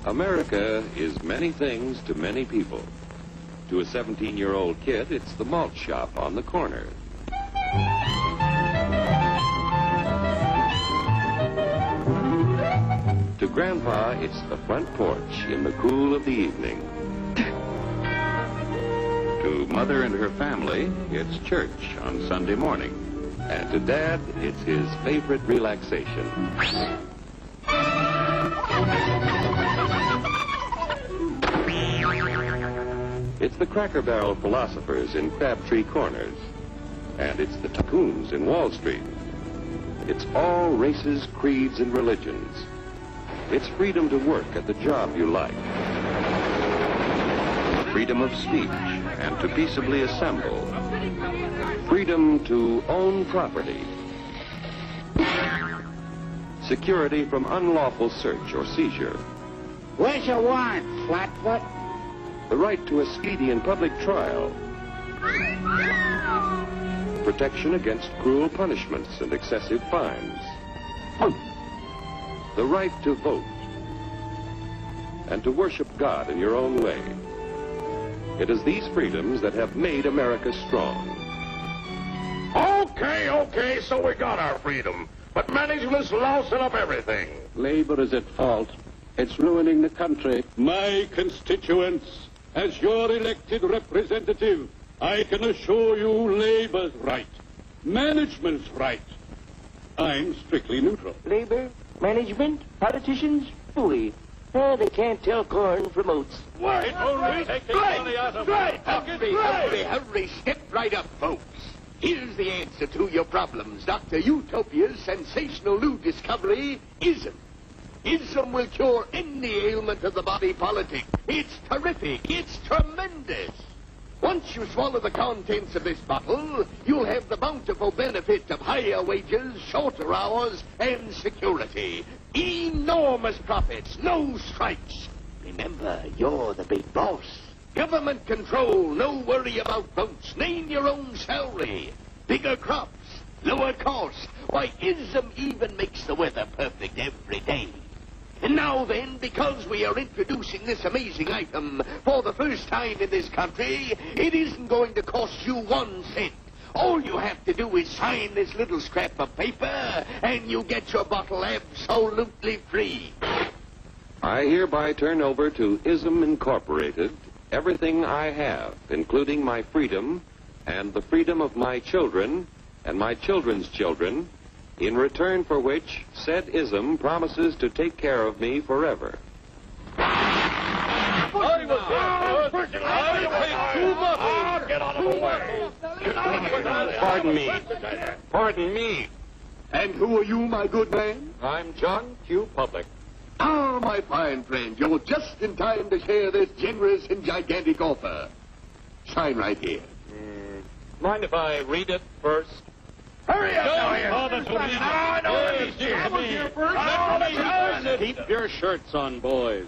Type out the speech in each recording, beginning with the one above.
America is many things to many people. To a 17-year-old kid, it's the malt shop on the corner. To Grandpa, it's the front porch in the cool of the evening. To Mother and her family, it's church on Sunday morning. And to Dad, it's his favorite relaxation. It's the Cracker Barrel philosophers in Crabtree Corners. And it's the tycoons in Wall Street. It's all races, creeds, and religions. It's freedom to work at the job you like. Freedom of speech and to peaceably assemble. Freedom to own property. Security from unlawful search or seizure. Where's your warrant, flatfoot? The right to a speedy and public trial. Protection against cruel punishments and excessive fines. The right to vote. And to worship God in your own way. It is these freedoms that have made America strong. Okay, so we got our freedom. But management's lousing up everything. Labor is at fault. It's ruining the country. My constituents, as your elected representative, I can assure you Labor's right. Management's right. I'm strictly neutral. Labor, management, politicians, fooey. Oh, they can't tell corn from oats. Wait, Hurry, step right up, folks. Here's the answer to your problems. Dr. Utopia's sensational new discovery, ism. Ism will cure any ailment of the body politic. It's terrific. It's tremendous. Once you swallow the contents of this bottle, you'll have the bountiful benefit of higher wages, shorter hours, and security. Enormous profits, no strikes. Remember, you're the big boss. Government control, no worry about votes. Name your own salary. Bigger crops, lower costs. Why, ism even makes the weather perfect every day. And now then, because we are introducing this amazing item for the first time in this country, it isn't going to cost you 1 cent. All you have to do is sign this little scrap of paper, and you get your bottle absolutely free. I hereby turn over to ISM Incorporated everything I have, including my freedom and the freedom of my children and my children's children, in return for which said ISM promises to take care of me forever. Get out of the way. Pardon me. And who are you, my good man? I'm John Q. Public. Ah, my fine friend, you're just in time to share this generous and gigantic offer. Sign right here. Mind if I read it first? Hurry up, Keep your shirts on, boys.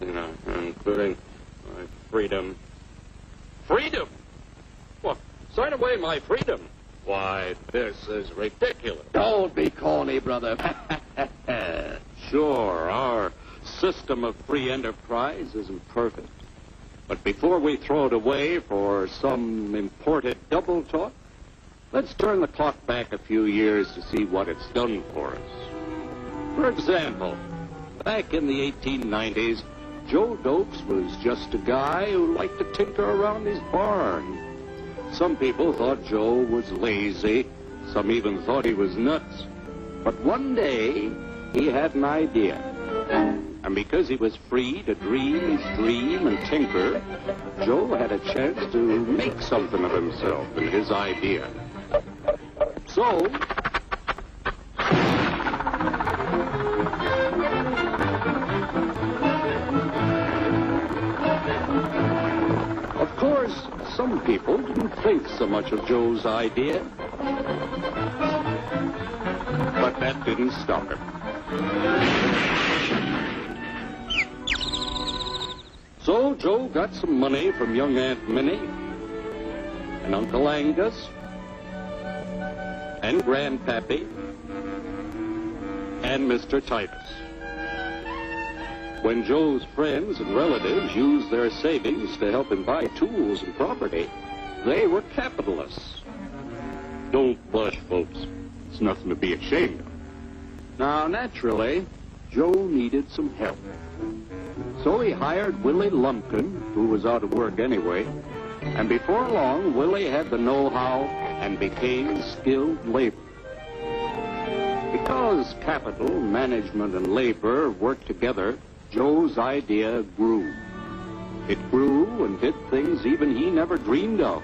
Including my freedom. Freedom? What? Sign away my freedom? Why, this is ridiculous. Don't be corny, brother. Sure, our system of free enterprise isn't perfect. But before we throw it away for some imported double talk, let's turn the clock back a few years to see what it's done for us. For example, back in the 1890s, Joe Dokes was just a guy who liked to tinker around his barn. Some people thought Joe was lazy. Some even thought he was nuts. But one day, he had an idea. And because he was free to dream his dream and tinker, Joe had a chance to make something of himself and his idea. So, of course, some people didn't think so much of Joe's idea. But that didn't stop him. So Joe got some money from young Aunt Minnie and Uncle Angus and Grandpappy and Mr. Titus. When Joe's friends and relatives used their savings to help him buy tools and property, they were capitalists. Don't blush, folks. It's nothing to be ashamed of. Now, naturally, Joe needed some help. So he hired Willie Lumpkin, who was out of work anyway, and before long, Willie had the know-how and became skilled labor. Because capital, management, and labor worked together, Joe's idea grew. It grew and did things even he never dreamed of.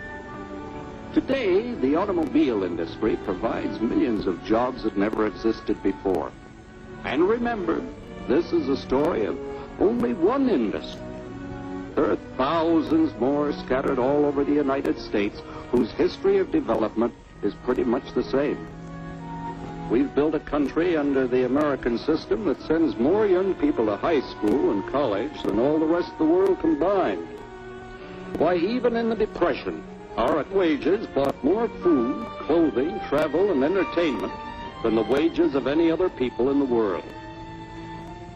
Today, the automobile industry provides millions of jobs that never existed before. And remember, this is a story of only one industry. There are thousands more scattered all over the United States whose history of development is pretty much the same. We've built a country under the American system that sends more young people to high school and college than all the rest of the world combined. Why, even in the Depression, our wages bought more food, clothing, travel, and entertainment than the wages of any other people in the world.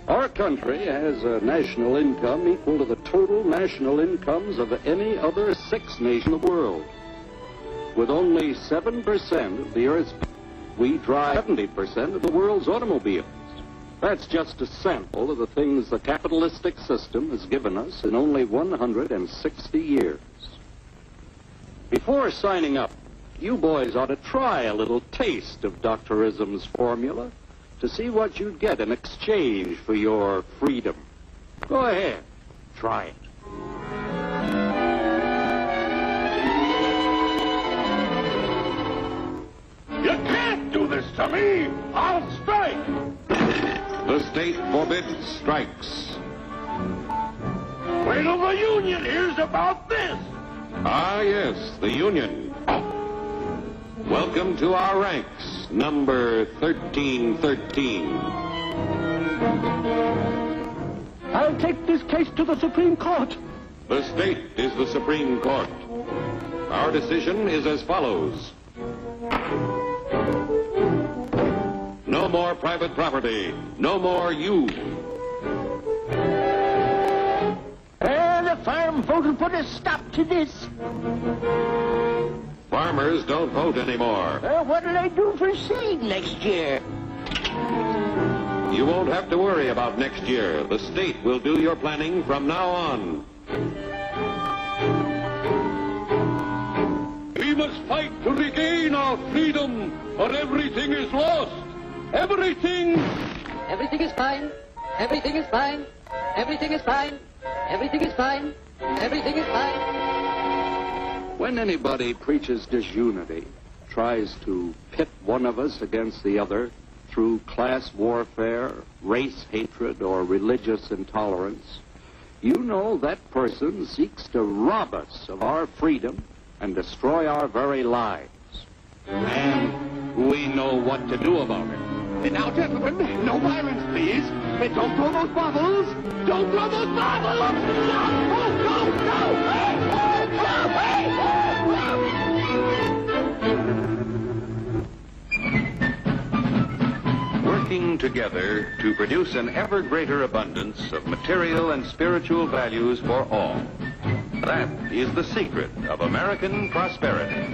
Our country has a national income equal to the total national incomes of any other 6 nation in the world. With only 7% of the Earth's, we drive 70% of the world's automobiles. That's just a sample of the things the capitalistic system has given us in only 160 years. Before signing up, you boys ought to try a little taste of Dr. Ism's formula to see what you'd get in exchange for your freedom. Go ahead, try it. You can't do this to me! I'll strike! The state forbids strikes. Wait till the union hears about this! Ah, yes, the Union. Welcome to our ranks, number 1313. I'll take this case to the Supreme Court. The state is the Supreme Court. Our decision is as follows. No more private property. No more you. The farm vote will put a stop to this. Farmers don't vote anymore. What'll I do for seed next year? You won't have to worry about next year. The state will do your planning from now on. We must fight to regain our freedom, or everything is lost. Everything! Everything is fine. Everything is fine. Everything is fine. Everything is fine. Everything is fine. When anybody preaches disunity, tries to pit one of us against the other through class warfare, race hatred, or religious intolerance, you know that person seeks to rob us of our freedom and destroy our very lives. And we know what to do about it. Now, gentlemen, no violence, please. Don't throw those bottles. Don't throw those bottles. Working together to produce an ever greater abundance of material and spiritual values for all. That is the secret of American prosperity.